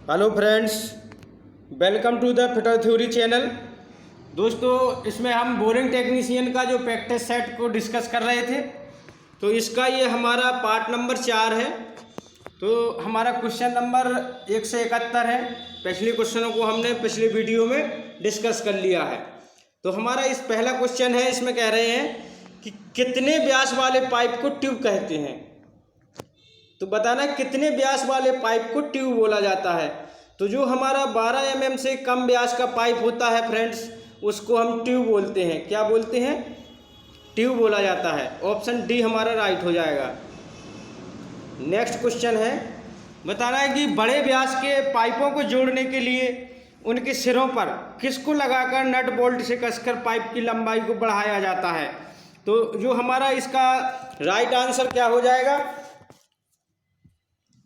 Hello friends, welcome to the fitter theory channel. दोस्तों, इसमें हम बोरिंग टेक्नीशियन का जो प्रैक्टिस सेट को डिस्कस कर रहे थे, तो इसका ये हमारा पार्ट नंबर 4 है। तो हमारा क्वेश्चन नंबर 1 से 71 है। पिछले क्वेश्चनों को हमने पिछले वीडियो में डिस्कस कर लिया है। तो हमारा इस पहला क्वेश्चन है, इसमें कह रहे हैं कि कितने व्यास वाले पाइप को ट्यूब कहते हैं। तो बताना कितने व्यास वाले पाइप को ट्यूब बोला जाता है। तो जो हमारा 12 mm से कम व्यास का पाइप होता है फ्रेंड्स, उसको हम ट्यूब बोलते हैं। क्या बोलते हैं? ट्यूब बोला जाता है। ऑप्शन डी हमारा राइट हो जाएगा। नेक्स्ट क्वेश्चन है, बताना है कि बड़े व्यास के पाइपों को जोड़ने के लिए उनके सिरों पर किसको लगाकर नट बोल्ट से कसकर पाइप की लंबाई को बढ़ाया जाता है। तो जो हमारा इसका राइट आंसर क्या हो जाएगा?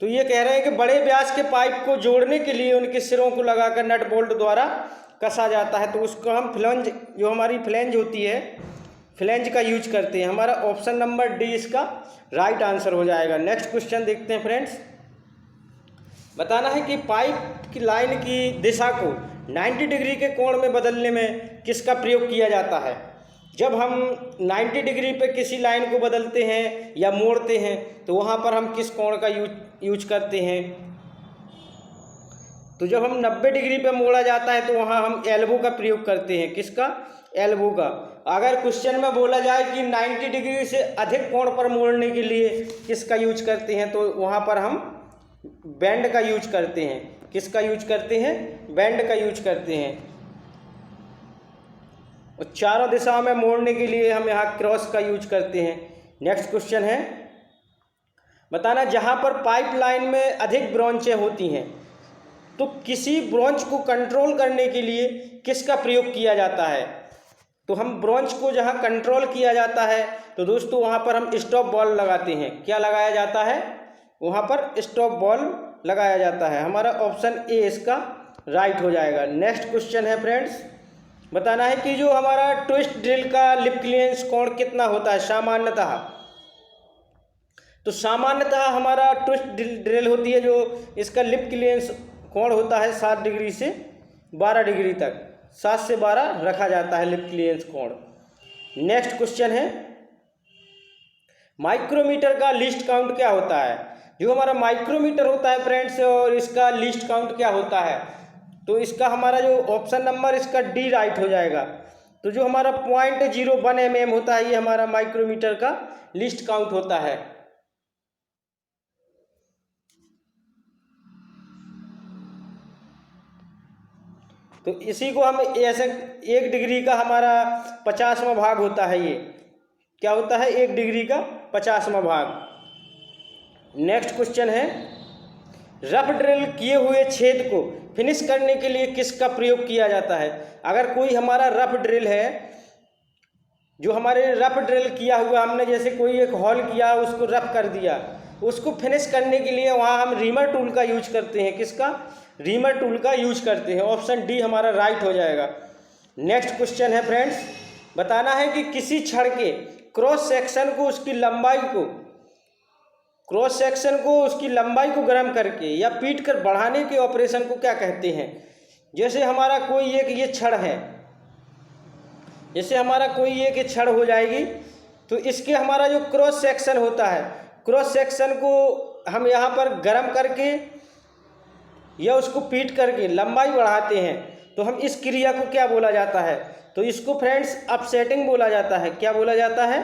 तो ये कह रहे हैं कि बड़े व्यास के पाइप को जोड़ने के लिए उनके सिरों को लगाकर नट बोल्ट द्वारा कसा जाता है। तो उसको हम फ्लेंज, जो हमारी फ्लेंज होती है, फ्लेंज का यूज करते हैं। हमारा ऑप्शन नंबर डी इसका राइट आंसर हो जाएगा। नेक्स्ट क्वेश्चन देखते हैं फ्रेंड्स। बताना है कि पाइप की लाइन की दिशा को 90 डिग्री के कोण में बदलने में किसका प्रयोग किया जाता है। जब हम 90 डिग्री पे किसी लाइन को बदलते हैं या मोड़ते हैं, तो वहाँ पर हम किस कोण का यूज करते हैं। तो जब हम 90 डिग्री पे मोड़ा जाता है, तो वहाँ हम एल्बो का प्रयोग करते हैं। किसका? एल्बो का। अगर क्वेश्चन में बोला जाए कि 90 डिग्री से अधिक कोण पर मोड़ने के लिए किसका यूज करते हैं, तो वहाँ पर हम बेंड का यूज करते हैं। किसका यूज करते हैं? बेंड का यूज करते हैं। और चारों दिशाओं में मोड़ने के लिए हम यहाँ क्रॉस का यूज करते हैं। नेक्स्ट क्वेश्चन है, बताना जहाँ पर पाइप लाइन में अधिक ब्रांचें होती हैं, तो किसी ब्रांच को कंट्रोल करने के लिए किसका प्रयोग किया जाता है। तो हम ब्रांच को जहाँ कंट्रोल किया जाता है, तो दोस्तों वहाँ पर हम स्टॉप बॉल लगाते हैं। क्या लगाया जाता है? वहाँ पर स्टॉप बॉल लगाया जाता है। हमारा ऑप्शन ए इसका राइट हो जाएगा। नेक्स्ट क्वेश्चन है फ्रेंड्स, बताना है कि जो हमारा ट्विस्ट ड्रिल का लिप क्लियरेंस कोण कितना होता है सामान्यतः। तो सामान्यतः हमारा ट्विस्ट ड्रिल होती है, जो इसका लिप क्लियरेंस कोण होता है 7 डिग्री से 12 डिग्री तक, 7 से 12 रखा जाता है लिप क्लियरेंस कोण। नेक्स्ट क्वेश्चन है, माइक्रोमीटर का लीस्ट काउंट क्या होता है। जो हमारा माइक्रोमीटर होता है फ्रेंड्स, और इसका लीस्ट काउंट क्या होता है। तो इसका हमारा जो ऑप्शन नंबर इसका डी राइट हो जाएगा। तो जो हमारा 0.01 mm होता है, ये हमारा माइक्रोमीटर का लीस्ट काउंट होता है। तो इसी को हम ऐसे 1 डिग्री का हमारा 50वां भाग होता है। ये क्या होता है? 1 डिग्री का 50वां भाग। नेक्स्ट क्वेश्चन है, रफ ड्रिल किए हुए छेद को फिनिश करने के लिए किसका प्रयोग किया जाता है। अगर कोई हमारा रफ ड्रिल है, जो हमारे रफ ड्रिल किया हुआ, हमने जैसे कोई एक हॉल किया, उसको रफ कर दिया, उसको फिनिश करने के लिए वहाँ हम रीमर टूल का यूज करते हैं। किसका? रीमर टूल का यूज करते हैं। ऑप्शन डी हमारा राइट हो जाएगा। नेक्स्ट क्वेश्चन है फ्रेंड्स, बताना है कि किसी छड़ के क्रॉस सेक्शन को उसकी लंबाई को गर्म करके या पीट कर बढ़ाने के ऑपरेशन को क्या कहते हैं। जैसे हमारा कोई एक ये छड़ है, जैसे हमारा कोई एक ये छड़ हो जाएगी, तो इसके हमारा जो क्रॉस सेक्शन होता है, क्रॉस सेक्शन को हम यहाँ पर गर्म करके या उसको पीट करके लंबाई बढ़ाते हैं। तो हम इस क्रिया को क्या बोला जाता है? तो इसको फ्रेंड्स अपसेटिंग बोला जाता है। क्या बोला जाता है?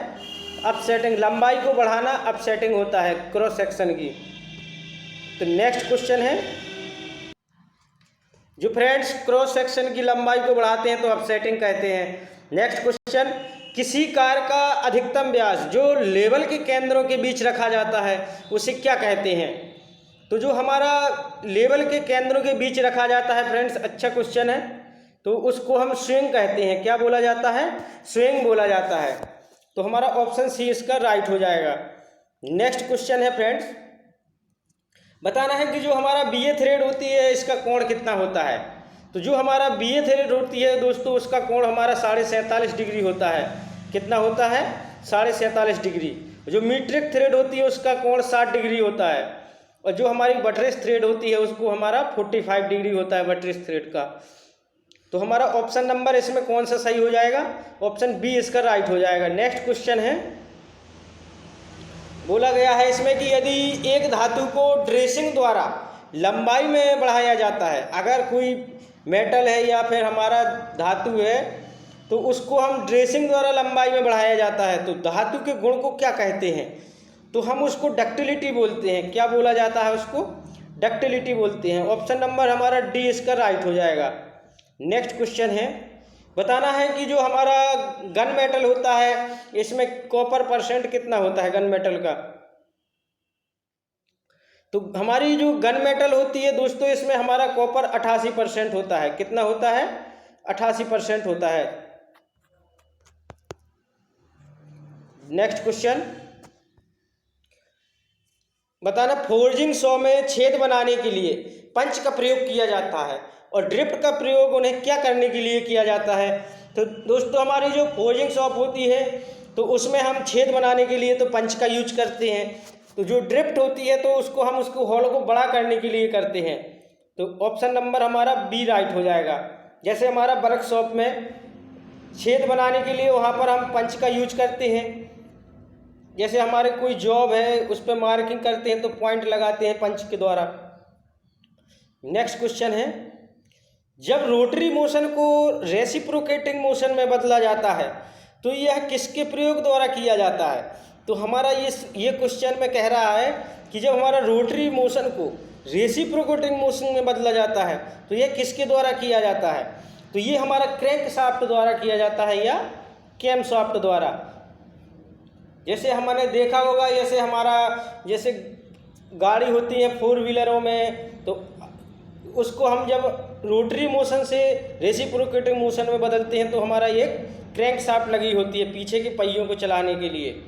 अपसेटिंग। लंबाई को बढ़ाना अपसेटिंग होता है क्रॉस सेक्शन की। तो नेक्स्ट क्वेश्चन है, जो फ्रेंड्स क्रॉस सेक्शन की लंबाई को बढ़ाते हैं तो अपसेटिंग कहते हैं। नेक्स्ट क्वेश्चन, किसी कार का अधिकतम व्यास जो लेवल के केंद्रों के बीच रखा जाता है, उसे क्या कहते हैं। तो जो हमारा लेवल के केंद्रों के बीच रखा जाता है फ्रेंड्स, अच्छा क्वेश्चन है, तो उसको हम स्विंग कहते हैं। क्या बोला जाता है? स्विंग बोला जाता है। तो हमारा ऑप्शन सी इसका राइट हो जाएगा। नेक्स्ट क्वेश्चन है फ्रेंड्स, बताना है कि जो हमारा बीए थ्रेड होती है, इसका कोण कितना होता है। तो जो हमारा बीए थ्रेड होती है दोस्तों, उसका कोण हमारा 47.5 डिग्री होता है। कितना होता है? 47.5 डिग्री। जो मीट्रिक थ्रेड होती है, उसका कोण 60 डिग्री होता है। और जो हमारी बटरेस थ्रेड होती है उसको हमारा 45 डिग्री होता है बटरेस थ्रेड का। तो हमारा ऑप्शन नंबर इसमें कौन सा सही हो जाएगा? ऑप्शन बी इसका राइट हो जाएगा। नेक्स्ट क्वेश्चन है, बोला गया है इसमें कि यदि एक धातु को ड्रेसिंग द्वारा लंबाई में बढ़ाया जाता है, अगर कोई मेटल है या फिर हमारा धातु है तो उसको हम ड्रेसिंग द्वारा लंबाई में बढ़ाया जाता है, तो धातु के गुण को क्या कहते हैं? तो हम उसको डक्टिलिटी बोलते हैं। क्या बोला जाता है उसको? डक्टिलिटी बोलते हैं। ऑप्शन नंबर हमारा डी इसका राइट हो जाएगा। नेक्स्ट क्वेश्चन है, बताना है कि जो हमारा गन मेटल होता है इसमें कॉपर परसेंट कितना होता है गन मेटल का? तो हमारी जो गन मेटल होती है दोस्तों इसमें हमारा कॉपर 88% होता है। कितना होता है? 88% होता है। नेक्स्ट क्वेश्चन, बताना फोर्जिंग सॉ में छेद बनाने के लिए पंच का प्रयोग किया जाता है और ड्रिफ्ट का प्रयोग उन्हें क्या करने के लिए किया जाता है? तो दोस्तों हमारी जो फोर्जिंग शॉप होती है तो उसमें हम छेद बनाने के लिए तो पंच का यूज करते हैं। तो जो ड्रिफ्ट होती है तो उसको होल को बड़ा करने के लिए करते हैं। तो ऑप्शन नंबर हमारा बी राइट हो जाएगा। जैसे हमारा वर्कशॉप में छेद बनाने के लिए वहाँ पर हम पंच का यूज करते हैं। जैसे हमारे कोई जॉब है उस पर मार्किंग करते हैं तो पॉइंट लगाते हैं पंच के द्वारा। नेक्स्ट क्वेश्चन है, जब रोटरी मोशन को रेसिप्रोकेटिंग मोशन में बदला जाता है तो यह किसके प्रयोग द्वारा किया जाता है? तो हमारा ये क्वेश्चन में कह रहा है कि जब हमारा रोटरी मोशन को रेसिप्रोकेटिंग मोशन में बदला जाता है तो यह किसके द्वारा किया जाता है? तो ये हमारा क्रैंक शाफ्ट द्वारा किया जाता है या कैम शाफ्ट द्वारा। जैसे हमने देखा होगा, जैसे गाड़ी होती है 4 व्हीलरों में, तो उसको हम जब रोटरी मोशन से रेसिप्रोकेटिंग मोशन में बदलते हैं तो हमारा एक क्रैंक शाफ्ट लगी होती है पीछे के पहियों को चलाने के लिए।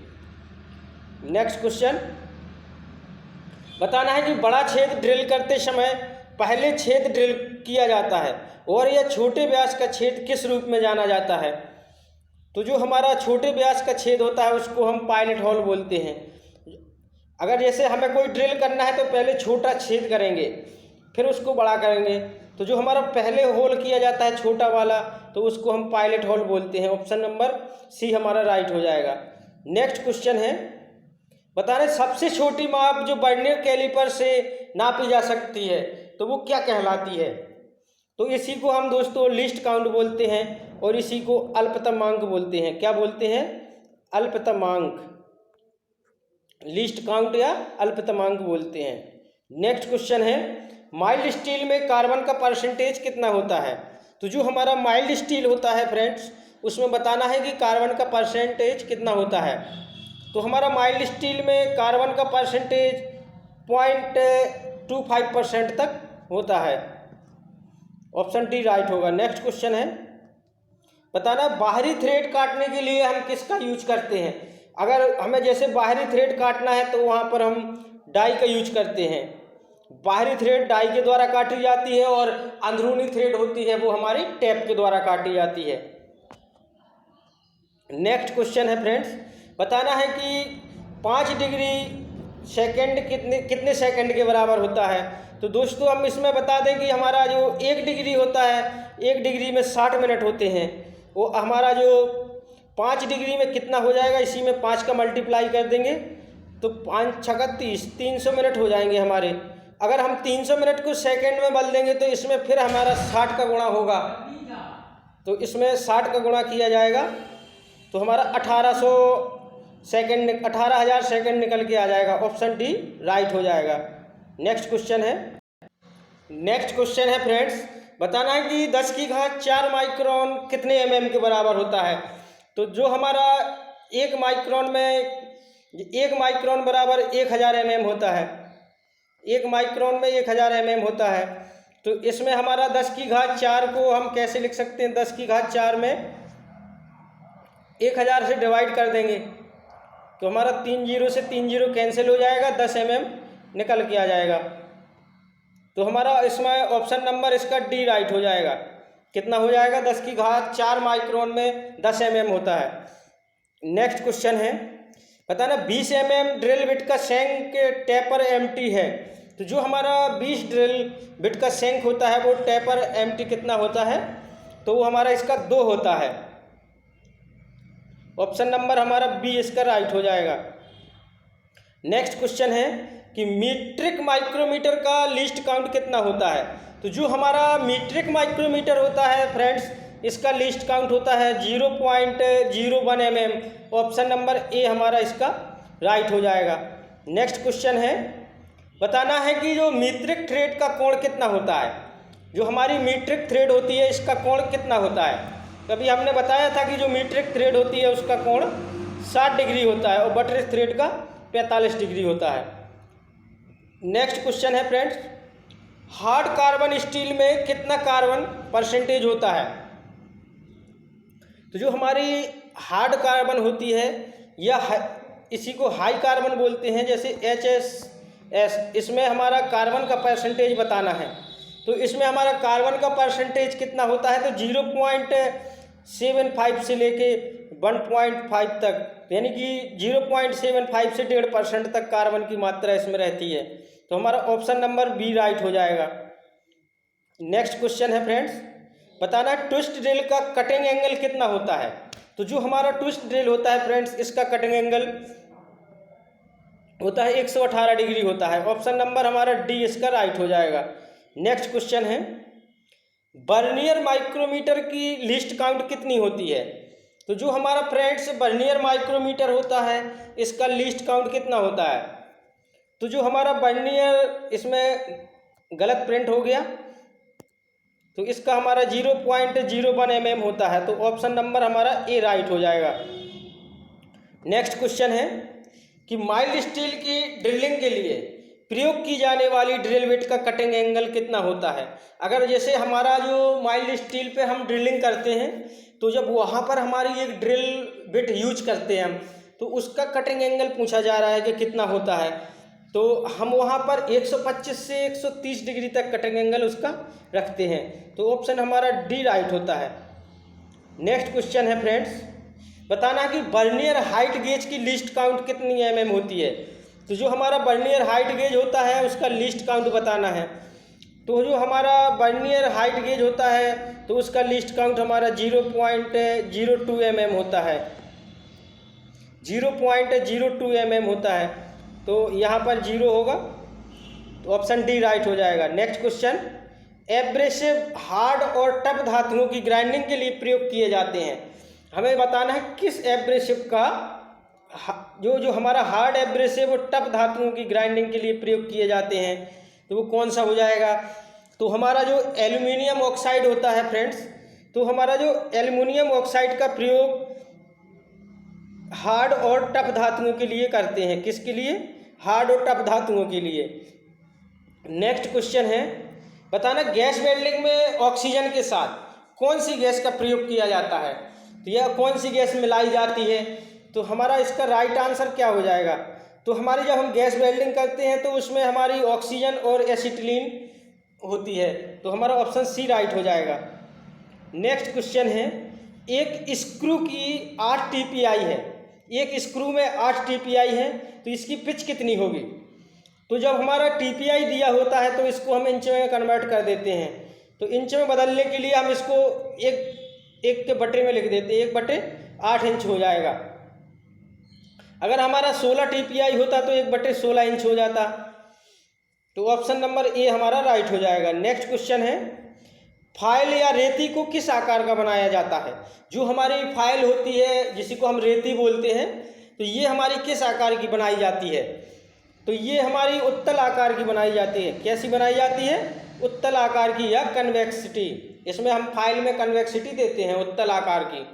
नेक्स्ट क्वेश्चन, बताना है कि बड़ा छेद ड्रिल करते समय पहले छेद ड्रिल किया जाता है और यह छोटे व्यास का छेद किस रूप में जाना जाता है? तो जो हमारा छोटे व्यास का छेद होता है उसको हम पायलट होल बोलते हैं। अगर जैसे हमें कोई ड्रिल करना है तो पहले छोटा छेद करेंगे फिर उसको बड़ा करेंगे, तो जो हमारा पहले होल किया जाता है छोटा वाला तो उसको हम पायलट होल बोलते हैं। ऑप्शन नंबर सी हमारा राइट हो जाएगा। नेक्स्ट क्वेश्चन है, बता रहे सबसे छोटी माप जो वर्नियर कैलिपर से नापी जा सकती है तो वो क्या कहलाती है? तो इसी को हम दोस्तों लिस्ट काउंट बोलते हैं और इसी को अल्पतमांक बोलते हैं। क्या बोलते हैं? अल्पतमांक, लिस्ट काउंट या अल्पतमांक बोलते हैं। नेक्स्ट क्वेश्चन है, माइल्ड स्टील में कार्बन का परसेंटेज कितना होता है? तो जो हमारा माइल्ड स्टील होता है फ्रेंड्स उसमें बताना है कि कार्बन का परसेंटेज कितना होता है। तो हमारा माइल्ड स्टील में कार्बन का परसेंटेज 0.25% तक होता है। ऑप्शन डी राइट होगा। नेक्स्ट क्वेश्चन है, बताना बाहरी थ्रेड काटने के लिए हम किसका यूज करते हैं? अगर हमें जैसे बाहरी थ्रेड काटना है तो वहाँ पर हम डाई का यूज करते हैं। बाहरी थ्रेड डाई के द्वारा काटी जाती है और अंदरूनी थ्रेड होती है वो हमारी टेप के द्वारा काटी जाती है। नेक्स्ट क्वेश्चन है फ्रेंड्स, बताना है कि 5 डिग्री सेकेंड कितने सेकंड के बराबर होता है? तो दोस्तों हम इसमें बता दें कि हमारा जो 1 डिग्री होता है 1 डिग्री में 60 मिनट होते हैं। वो हमारा जो 5 डिग्री में कितना हो जाएगा, इसी में 5 का मल्टीप्लाई कर देंगे तो 5 छक्का 30, 300 मिनट हो जाएंगे हमारे। अगर हम 300 मिनट को सेकंड में बदल देंगे तो इसमें फिर हमारा 60 का गुणा होगा, तो इसमें 60 का गुणा किया जाएगा तो हमारा 18,000 सेकंड निकल के आ जाएगा। ऑप्शन डी राइट हो जाएगा। नेक्स्ट क्वेश्चन है फ्रेंड्स, बताना है कि 10 की घात 4 माइक्रोन कितने mm के बराबर होता है? तो जो हमारा 1 माइक्रोन बराबर 1000 mm होता है। 1 माइक्रोन में 1000 mm होता है। तो इसमें हमारा 10 की घात 4 को हम कैसे लिख सकते हैं? 10 की घात 4 में 1000 से डिवाइड कर देंगे तो हमारा 3 0 से 3 0 कैंसिल हो जाएगा, 10 mm निकल के आ जाएगा। तो हमारा इसमें ऑप्शन नंबर इसका डी राइट हो जाएगा। कितना हो जाएगा? 10 की घात 4 माइक्रोन में 10 mm होता है। नेक्स्ट क्वेश्चन है, बताना 20 mm ड्रिल बिट का शैंक टेपर एम्प्टी है तो जो हमारा 20 ड्रिल बिट का सेंक होता है वो टेपर एम्प्टी कितना होता है, तो वो हमारा इसका 2 होता है। ऑप्शन नंबर हमारा बी इसका राइट हो जाएगा। नेक्स्ट क्वेश्चन है कि मीट्रिक माइक्रोमीटर का लीस्ट काउंट कितना होता है। तो जो हमारा मीट्रिक माइक्रोमीटर होता है फ्रेंड्स, इसका लीस्ट काउंट होता है 0.01 mm। ऑप्शन नंबर ए हमारा इसका राइट हो जाएगा। नेक्स्ट क्वेश्चन है, बताना है कि जो मीट्रिक थ्रेड का कोण कितना होता है। जो हमारी मीट्रिक थ्रेड होती है इसका कोण कितना होता है। कभी हमने बताया था कि जो मीट्रिक थ्रेड होती है उसका कोण 60 डिग्री होता है और बटरफ्लाई थ्रेड का 45 डिग्री होता है। नेक्स्ट क्वेश्चन है फ्रेंड्स, हार्ड कार्बन स्टील में कितना कार्बन परसेंटेज होता है। तो जो हमारी हार्ड कार्बन होती है या इसी को हाई कार्बन बोलते हैं, जैसे HSS, इसमें हमारा कार्बन का परसेंटेज बताना है। तो इसमें हमारा कार्बन का परसेंटेज कितना होता है, तो 0.75 से लेके 1.5 तक, यानी कि 0.75 से 1.5% तक कार्बन की मात्रा इसमें रहती है। तो हमारा ऑप्शन नंबर बी राइट हो जाएगा। नेक्स्ट क्वेश्चन है फ्रेंड्स, बताना ट्विस्ट ड्रिल का कटिंग एंगल कितना होता है। तो जो हमारा ट्विस्ट ड्रिल होता है फ्रेंड्स, इसका कटिंग एंगल होता है 118 डिग्री होता है। ऑप्शन नंबर हमारा डी इसका राइट हो जाएगा। नेक्स्ट क्वेश्चन है, वर्नियर माइक्रोमीटर की लीस्ट काउंट कितनी होती है। तो जो हमारा फ्रेंड्स वर्नियर माइक्रोमीटर होता है इसका लीस्ट काउंट कितना होता है। तो जो हमारा वर्नियर, इसमें गलत प्रिंट हो गया, तो इसका हमारा 0.01 mm होता है। तो ऑप्शन नंबर हमारा ए राइट हो जाएगा। नेक्स्ट क्वेश्चन है कि माइल्ड स्टील की ड्रिलिंग के लिए प्रयोग की जाने वाली ड्रिल बिट का कटिंग एंगल कितना होता है। अगर जैसे हमारा जो माइल्ड स्टील पे हम ड्रिलिंग करते हैं, तो जब वहाँ पर हमारी एक ड्रिल बिट यूज करते हैं हम, तो उसका कटिंग एंगल पूछा जा रहा है कि कितना होता है। तो हम वहाँ पर 125 से 130 डिग्री तक कटिंग एंगल उसका रखते हैं। तो ऑप्शन हमारा डी राइट होता है। नेक्स्ट क्वेश्चन है फ्रेंड्स, बताना कि वर्नियर हाइट गेज की लीस्ट काउंट कितनी mm होती है। तो जो हमारा वर्नियर हाइट गेज होता है उसका लीस्ट काउंट बताना है। तो जो हमारा वर्नियर हाइट गेज होता है तो उसका लीस्ट काउंट हमारा 0.02 mm होता है। 0.02 mm होता है, तो यहाँ पर 0 होगा, तो ऑप्शन डी राइट हो जाएगा। नेक्स्ट क्वेश्चन, एब्रेसिव हार्ड और टफ धातुओं की ग्राइंडिंग के लिए प्रयोग किए जाते हैं। हमें बताना है किस एब्रेसिव का, जो हमारा हार्ड एब्रेसिव और टफ धातुओं की ग्राइंडिंग के लिए प्रयोग किए जाते हैं, तो वो कौन सा हो जाएगा। तो हमारा जो एल्युमिनियम ऑक्साइड होता है फ्रेंड्स, तो हमारा जो एल्युमिनियम ऑक्साइड का प्रयोग हार्ड और टफ धातुओं के लिए करते हैं। किसके लिए, हार्ड और टफ धातुओं के लिए। नेक्स्ट क्वेश्चन है, बताना गैस वेल्डिंग में ऑक्सीजन के साथ कौन सी गैस का प्रयोग किया जाता है। तो यह कौन सी गैस मिलाई जाती है। तो हमारा इसका राइट आंसर क्या हो जाएगा। तो हमारी जब हम गैस वेल्डिंग करते हैं तो उसमें हमारी ऑक्सीजन और एसिटिलीन होती है। तो हमारा ऑप्शन सी राइट हो जाएगा। नेक्स्ट क्वेश्चन है, एक स्क्रू की 8 TPI है, एक स्क्रू में 8 TPI है, तो इसकी पिच कितनी होगी। तो जब हमारा TPI दिया होता है तो इसको हम इंच में कन्वर्ट कर देते हैं। तो इंच में बदलने के लिए हम इसको एक के बटे में लिख देते हैं, 1/8 इंच हो जाएगा। अगर हमारा 16 TPI होता तो 1/16 इंच हो जाता। तो ऑप्शन नंबर ए हमारा राइट हो जाएगा। नेक्स्ट क्वेश्चन है, फाइल या रेती को किस आकार का बनाया जाता है। जो हमारी फाइल होती है जिसी को हम रेती बोलते हैं, तो ये हमारी किस आकार की बनाई जाती है। तो ये हमारी उत्तल आकार की बनाई जाती है। कैसी बनाई जाती है, उत्तल आकार की या कन्वेक्सिटी। इसमें हम फाइल में कन्वेक्सिटी देते हैं उत्तल आकार की।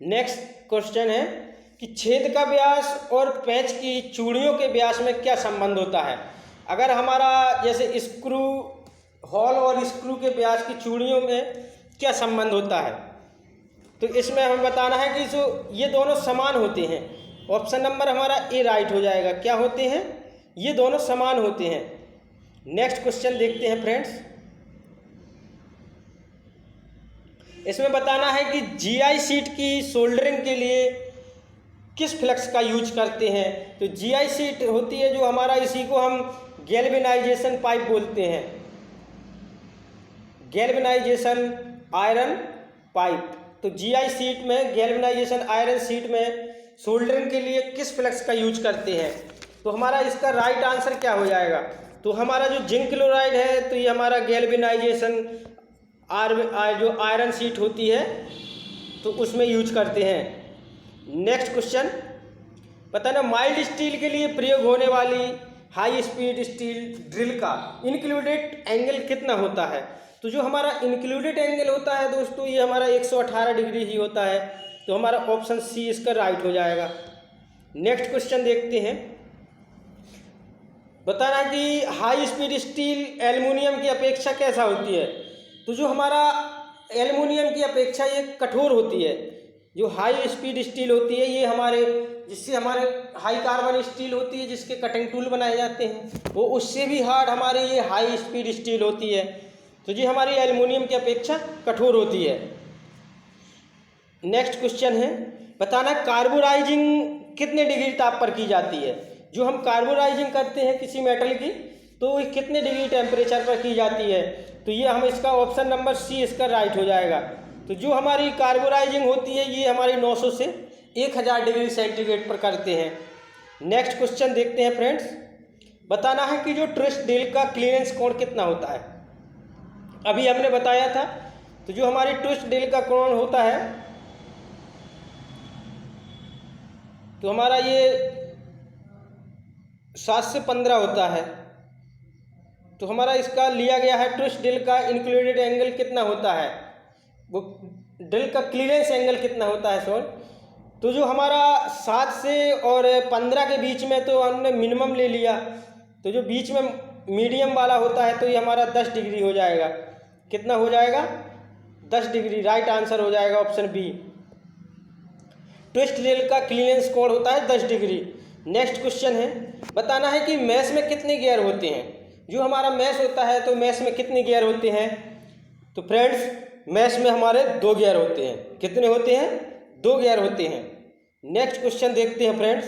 नेक्स्ट क्वेश्चन है कि छेद का व्यास और पेंच की चूड़ियों के व्यास में क्या संबंध होता है। अगर हमारा जैसे स्क्रू हॉल और स्क्रू के व्यास की चूड़ियों में क्या संबंध होता है, तो इसमें हमें बताना है कि जो ये दोनों समान होते हैं। ऑप्शन नंबर हमारा ए राइट हो जाएगा। क्या होते हैं, ये दोनों समान होते हैं। नेक्स्ट क्वेश्चन देखते हैं फ्रेंड्स, इसमें बताना है कि GI शीट की सोल्डरिंग के लिए किस फ्लक्स का यूज करते हैं? तो जीआई शीट होती है जो हमारा, इसी को हम गैल्वेनाइजेशन पाइप बोलते हैं, गैल्वेनाइजेशन आयरन पाइप। तो जीआई शीट में, गैल्वेनाइजेशन आयरन शीट में सोल्डरिंग के लिए किस फ्लक्स का यूज करते हैं? तो हमारा इसका राइट आंसर क्या हो जाएगा? तो हमारा जो जिंक क्लोराइड है, तो ये हमारा गैल्वेनाइजेशन जो आयरन शीट होती है तो उसमें यूज करते हैं। नेक्स्ट क्वेश्चन, पता ना माइल्ड स्टील के लिए प्रयोग होने वाली हाई स्पीड स्टील ड्रिल का इंक्लूडेड एंगल कितना होता है? तो जो हमारा इंक्लूडेड एंगल होता है दोस्तों, ये हमारा 118 डिग्री ही होता है। तो हमारा ऑप्शन सी इसका राइट हो जाएगा। नेक्स्ट क्वेश्चन देखते हैं, बताना कि हाई स्पीड स्टील एल्युमिनियम की अपेक्षा कैसा होती है? तो जो हमारा एल्युमिनियम की अपेक्षा ये कठोर होती है। जो हाई स्पीड स्टील होती है ये जिससे हमारे हाई कार्बन स्टील होती है, जिसके कटिंग टूल बनाए जाते हैं, वो उससे भी हार्ड हमारी ये हाई स्पीड स्टील होती है। तो ये हमारी एल्युमिनियम की अपेक्षा कठोर होती है। नेक्स्ट क्वेश्चन है, बताना कार्बोराइजिंग कितने डिग्री ताप पर की जाती है? जो हम कार्बोराइजिंग करते हैं किसी मेटल की, तो ये कितने डिग्री टेम्परेचर पर की जाती है? तो ये हम इसका ऑप्शन नंबर सी इसका राइट हो जाएगा। तो जो हमारी कार्बोराइजिंग होती है ये हमारी 900 से 1000 डिग्री सेंटीग्रेड पर करते हैं। नेक्स्ट क्वेश्चन देखते हैं फ्रेंड्स, बताना है कि जो ट्विस्ट ड्रिल का क्लीयरेंस कोण कितना होता है? अभी हमने बताया था। तो जो हमारी ट्विस्ट ड्रिल का कोण होता है, तो हमारा ये 7 से 15 होता है। तो हमारा इसका लिया गया है ट्विस्ट ड्रिल का इंक्लूडेड एंगल कितना होता है, वो ड्रिल का क्लीयरेंस एंगल कितना होता है सॉरी। तो जो हमारा 7 से और 15 के बीच में तो हमने मिनिमम ले लिया, तो जो बीच में मीडियम वाला होता है तो ये हमारा 10 डिग्री हो जाएगा। कितना हो जाएगा? 10 डिग्री। राइट आंसर हो जाएगा ऑप्शन बी। ट्विस्ट ड्रिल का क्लीयरेंस कोण होता है 10 डिग्री। नेक्स्ट क्वेश्चन है, बताना है कि मैश में कितने गियर होते हैं? जो हमारा मैश होता है तो मैश में कितने गियर होते हैं? तो फ्रेंड्स मैश में हमारे 2 गियर होते हैं। कितने होते हैं? 2 गियर होते हैं। नेक्स्ट क्वेश्चन देखते हैं फ्रेंड्स,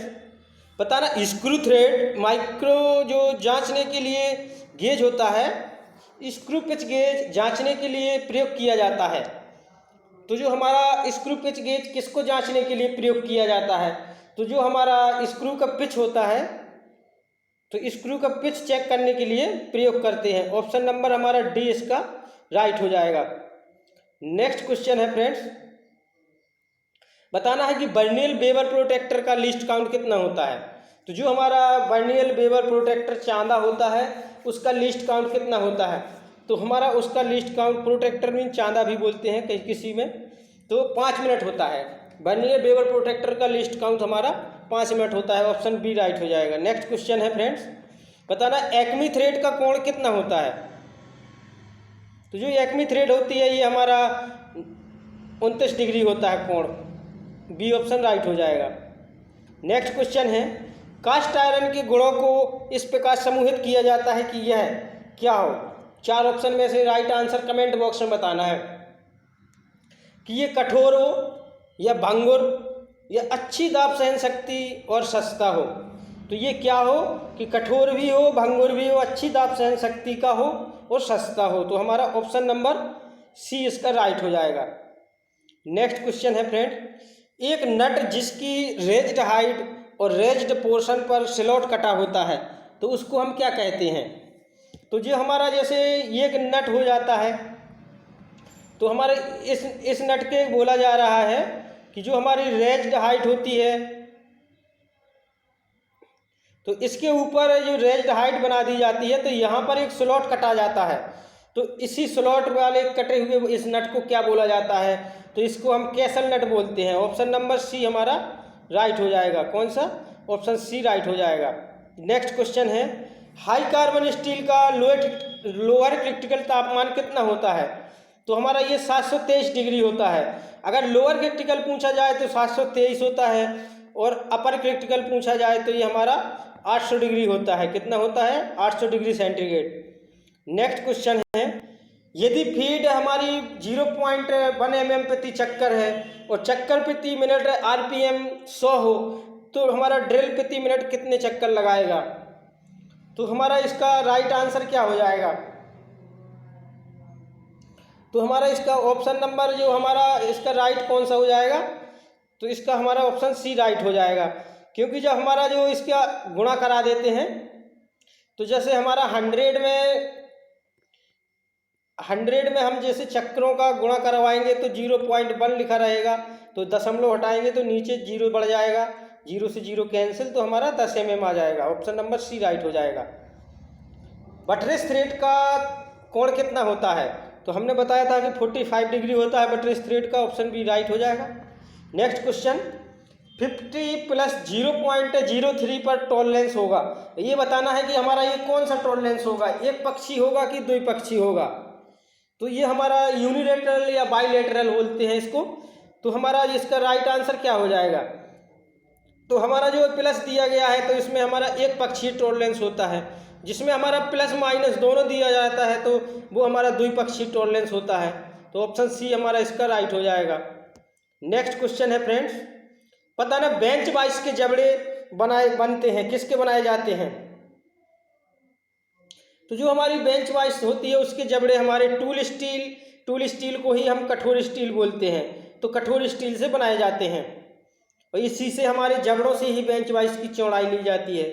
बताना स्क्रू थ्रेड माइक्रो जो जांचने के लिए गेज होता है, स्क्रू पिच गेज जांचने के लिए प्रयोग किया जाता है। तो जो हमारा स्क्रू पिच गेज किसको जांचने के लिए प्रयोग किया जाता है? तो जो हमारा स्क्रू का पिच होता है, तो स्क्रू का पिच चेक करने के लिए प्रयोग करते हैं। ऑप्शन नंबर हमारा डी इसका राइट हो जाएगा। नेक्स्ट क्वेश्चन है फ्रेंड्स, बताना है कि बर्नियल वेबर प्रोटेक्टर का लीस्ट काउंट कितना होता है? तो जो हमारा बर्नियल वेबर प्रोटेक्टर चांदा होता है उसका लीस्ट काउंट कितना होता है? तो हमारा उसका लीस्ट काउंट, प्रोटेक्टर मीन चांदा भी बोलते हैं कहीं किसी में, तो 5 मिनट होता है। बर्नियर वेबर प्रोटेक्टर का लिस्ट काउंट हमारा 5 मिनट होता है। ऑप्शन बी राइट हो जाएगा। नेक्स्ट क्वेश्चन है फ्रेंड्स, बताना एक्मी थ्रेड का कोण कितना होता है? तो जो एक्मी थ्रेड होती है ये हमारा 29 डिग्री होता है कोण। बी ऑप्शन राइट हो जाएगा। नेक्स्ट क्वेश्चन है, कास्ट आयरन के गुणों को इस प्रकार समूहित किया जाता है कि यह क्या हो? 4 ऑप्शन में से राइट आंसर कमेंट बॉक्स में बताना है कि ये कठोर हो या भंगुर या अच्छी दाब सहन शक्ति और सस्ता हो। तो ये क्या हो कि कठोर भी हो, भंगुर भी हो, अच्छी दाब सहन शक्ति का हो और सस्ता हो। तो हमारा ऑप्शन नंबर सी इसका राइट हो जाएगा। नेक्स्ट क्वेश्चन है फ्रेंड, एक नट जिसकी रेज्ड हाइट और रेज्ड पोर्शन पर स्लॉट कटा होता है तो उसको हम क्या कहते हैं? तो जो हमारा जैसे ये एक नट हो जाता है, तो हमारे इस नट के बोला जा रहा है कि जो हमारी रेज्ड हाइट होती है, तो इसके ऊपर जो रेज्ड हाइट बना दी जाती है तो यहाँ पर एक स्लॉट कटा जाता है। तो इसी स्लॉट वाले कटे हुए इस नट को क्या बोला जाता है? तो इसको हम कैसल नट बोलते हैं। ऑप्शन नंबर सी हमारा राइट हो जाएगा। कौन सा? ऑप्शन सी राइट हो जाएगा। नेक्स्ट क्वेश्चन है, हाई कार्बन स्टील का लोअर क्रिटिकल तापमान कितना होता है? तो हमारा ये 723 डिग्री होता है। अगर लोअर क्रिटिकल पूछा जाए तो 723 होता है और अपर क्रिटिकल पूछा जाए तो ये हमारा 800 डिग्री होता है। कितना होता है? 800 डिग्री सेंटीग्रेड। नेक्स्ट क्वेश्चन है, यदि फीड हमारी 0.1 mm प्रति चक्कर है और चक्कर प्रति मिनट RPM 100 हो, तो हमारा ड्रिल प्रति मिनट कितने चक्कर लगाएगा? तो हमारा इसका राइट आंसर क्या हो जाएगा? तो हमारा इसका ऑप्शन नंबर जो हमारा इसका राइट कौन सा हो जाएगा? तो इसका हमारा ऑप्शन सी राइट हो जाएगा, क्योंकि जब हमारा जो इसका गुणा करा देते हैं, तो जैसे हमारा 100 में हम जैसे चक्रों का गुणा करवाएंगे तो 0.1 लिखा रहेगा, तो दशमलव हटाएंगे तो नीचे 0 बढ़ जाएगा, 0 से 0 कैंसिल, तो हमारा 10 mm आ जाएगा। ऑप्शन नंबर सी राइट हो जाएगा। बटरेस थ्रेड का कोण कितना होता है? तो हमने बताया था कि 45 डिग्री होता है बटरेस थ्रेड का। ऑप्शन बी राइट हो जाएगा। नेक्स्ट क्वेश्चन, 50 + 0.03 पर टॉलरेंस होगा। ये बताना है कि हमारा ये कौन सा टॉलरेंस होगा, एक पक्षी होगा कि द्विपक्षी होगा। तो ये हमारा यूनिलेटरल या बाइलेटरल बोलते हैं इसको। तो हमारा इसका राइट आंसर क्या हो जाएगा? तो हमारा जो प्लस दिया गया है, तो इसमें हमारा एक पक्षीय टॉलरेंस होता है, जिसमें हमारा प्लस माइनस दोनों दिया जाता है, तो वो हमारा द्विपक्षीय टॉलरेंस होता है। तो ऑप्शन सी हमारा इसका राइट हो जाएगा। नेक्स्ट क्वेश्चन है फ्रेंड्स, पता ना बेंच वाइस के जबड़े बनते हैं, किसके बनाए जाते हैं? तो जो हमारी बेंच वाइस होती है उसके जबड़े हमारे टूल स्टील को ही हम कठोर स्टील बोलते हैं, तो कठोर स्टील से बनाए जाते हैं, और इसी से हमारे जबड़ों से ही बेंच वाइस की चौड़ाई ली जाती है।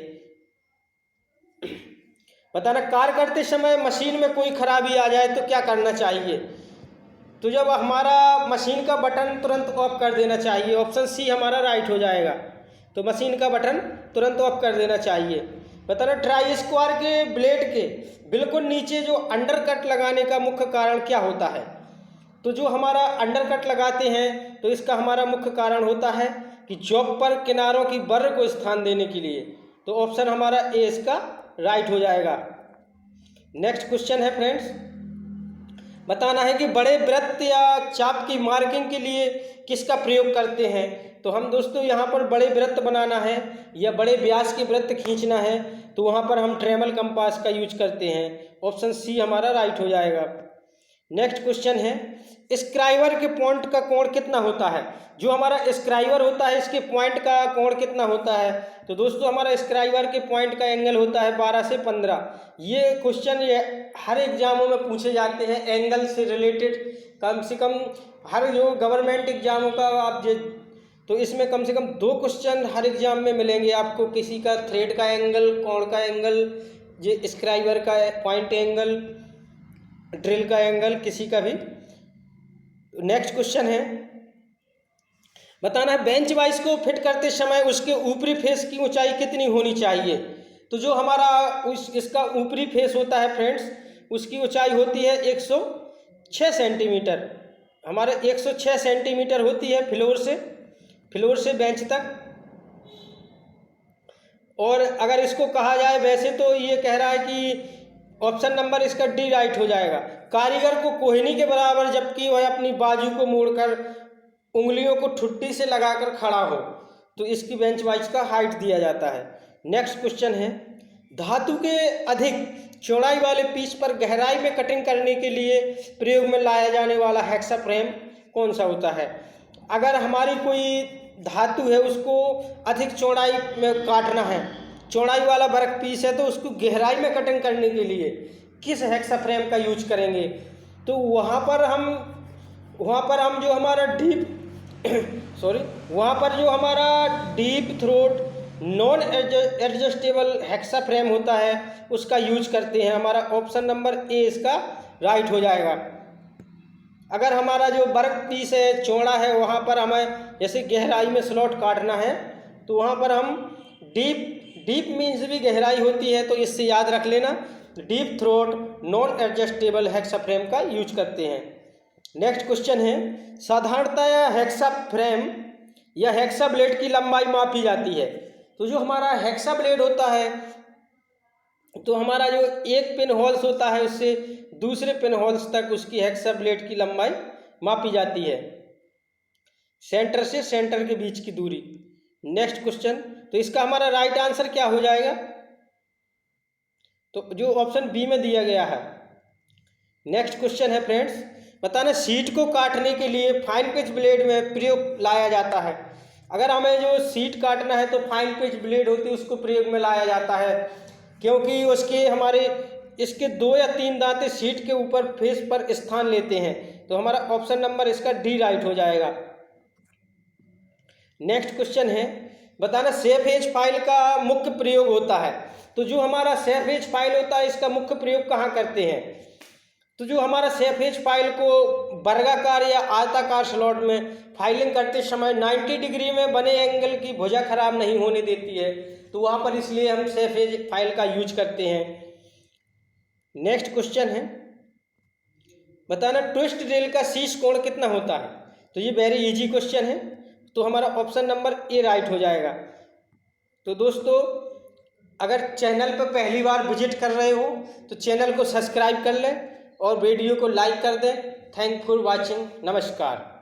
बताना, कार्य करते समय मशीन में कोई खराबी आ जाए तो क्या करना चाहिए? तो जब हमारा मशीन का बटन तुरंत ऑफ कर देना चाहिए। ऑप्शन सी हमारा राइट हो जाएगा। तो मशीन का बटन तुरंत ऑफ कर देना चाहिए। बताना, ट्राई स्क्वायर के ब्लेड के बिल्कुल नीचे जो अंडरकट लगाने का मुख्य कारण क्या होता है? तो जो हमारा अंडरकट लगाते हैं, तो इसका हमारा मुख्य कारण होता है कि जॉब पर किनारों की बर को स्थान देने के लिए। तो ऑप्शन हमारा ए इसका राइट हो जाएगा। नेक्स्ट क्वेश्चन है फ्रेंड्स, बताना है कि बड़े वृत्त या चाप की मार्किंग के लिए किसका प्रयोग करते हैं? तो हम दोस्तों यहाँ पर बड़े वृत्त बनाना है या बड़े व्यास के वृत्त खींचना है, तो वहाँ पर हम ट्रेमल कंपास का यूज करते हैं। ऑप्शन सी हमारा राइट हो जाएगा। नेक्स्ट क्वेश्चन है, स्क्राइबर के पॉइंट का कोण कितना होता है? जो हमारा स्क्राइबर होता है इसके पॉइंट का कोण कितना होता है? तो दोस्तों हमारा स्क्राइबर के पॉइंट का एंगल होता है 12 से 15। ये क्वेश्चन हर एग्जामों में पूछे जाते हैं, एंगल से रिलेटेड। कम से कम हर जो गवर्नमेंट एग्जामों का आप तो इसमें कम से कम 2 क्वेश्चन हर एग्जाम में मिलेंगे आपको, किसी का थ्रेड का एंगल, कोण का एंगल, ये स्क्राइबर का पॉइंट एंगल, ड्रिल का एंगल, किसी का भी। नेक्स्ट क्वेश्चन है, बताना है बेंच वाइस को फिट करते समय उसके ऊपरी फेस की ऊंचाई कितनी होनी चाहिए? तो जो हमारा इसका ऊपरी फेस होता है फ्रेंड्स, उसकी ऊंचाई होती है 106 सेंटीमीटर। हमारे 106 सेंटीमीटर होती है फ्लोर से बेंच तक। और अगर इसको कहा जाए वैसे तो ये कह रहा है कि ऑप्शन नंबर इसका डी राइट हो जाएगा। कारीगर को कोहनी के बराबर जबकि वह अपनी बाजू को मोड़कर उंगलियों को ठुड्डी से लगाकर खड़ा हो, तो इसकी बेंच वाइज का हाइट दिया जाता है। नेक्स्ट क्वेश्चन है, धातु के अधिक चौड़ाई वाले पीस पर गहराई में कटिंग करने के लिए प्रयोग में लाया जाने वाला हेक्सा फ्रेम कौन सा होता है? अगर हमारी कोई धातु है उसको अधिक चौड़ाई में काटना है, चौड़ाई वाला वर्क पीस है, तो उसको गहराई में कटिंग करने के लिए किस हेक्सा फ्रेम का यूज करेंगे? तो वहाँ पर हम जो हमारा deep throat non adjustable hexa frame होता है उसका यूज करते हैं। हमारा ऑप्शन नंबर ए इसका राइट हो जाएगा। अगर हमारा जो वर्क पीस है चौड़ा है, वहाँ पर हमें जैसे गहराई में स्लॉट काटना है, तो वहाँ पर हम डीप मीन्स भी गहराई होती है, तो इससे याद रख लेना, deep throat non adjustable hexa frame का यूज करते हैं। नेक्स्ट क्वेश्चन है, साधारणतः हेक्सा फ्रेम या हेक्सा ब्लेड की लंबाई मापी जाती है। तो जो हमारा हेक्सा ब्लेड होता है, तो हमारा जो एक पिन होल्स होता है उससे दूसरे पिन होल्स तक उसकी हेक्सा ब्लेड की लंबाई मापी जाती है, सेंटर से सेंटर के बीच की दूरी। नेक्स्ट क्वेश्चन, तो इसका हमारा राइट आंसर क्या हो जाएगा? तो जो ऑप्शन बी में दिया गया है, नेक्स्ट क्वेश्चन है फ्रेंड्स, बताना शीट को काटने के लिए फाइन पिच ब्लेड में प्रयोग लाया जाता है। अगर हमें जो शीट काटना है तो फाइन पिच ब्लेड होती है उसको प्रयोग में लाया जाता है, क्योंकि उसके हमारे इसके 2 या 3 दांते शीट के ऊपर फेस पर स्थान लेते हैं। तो हमारा ऑप्शन नंबर इसका डी राइट हो जाएगा। नेक्स्ट क्वेश्चन है, बताना सेफ एज फाइल का मुख्य प्रयोग होता है। तो जो हमारा सेफ एज फाइल होता है इसका मुख्य प्रयोग कहाँ करते हैं? तो जो हमारा सेफ एज फाइल को वर्गाकार या आयताकार स्लॉट में फाइलिंग करते समय 90 डिग्री में बने एंगल की भुजा खराब नहीं होने देती है, तो वहाँ पर इसलिए हम सेफ एज फाइल का यूज करते हैं। नेक्स्ट क्वेश्चन है, बताना ट्विस्ट ड्रिल का शीर्ष कोण कितना होता है। तो ये वेरी इजी क्वेश्चन है, तो हमारा ऑप्शन नंबर ए राइट हो जाएगा। तो दोस्तों, अगर चैनल पर पहली बार विजिट कर रहे हो तो चैनल को सब्सक्राइब कर लें और वीडियो को लाइक कर दें। Thank for watching. नमस्कार।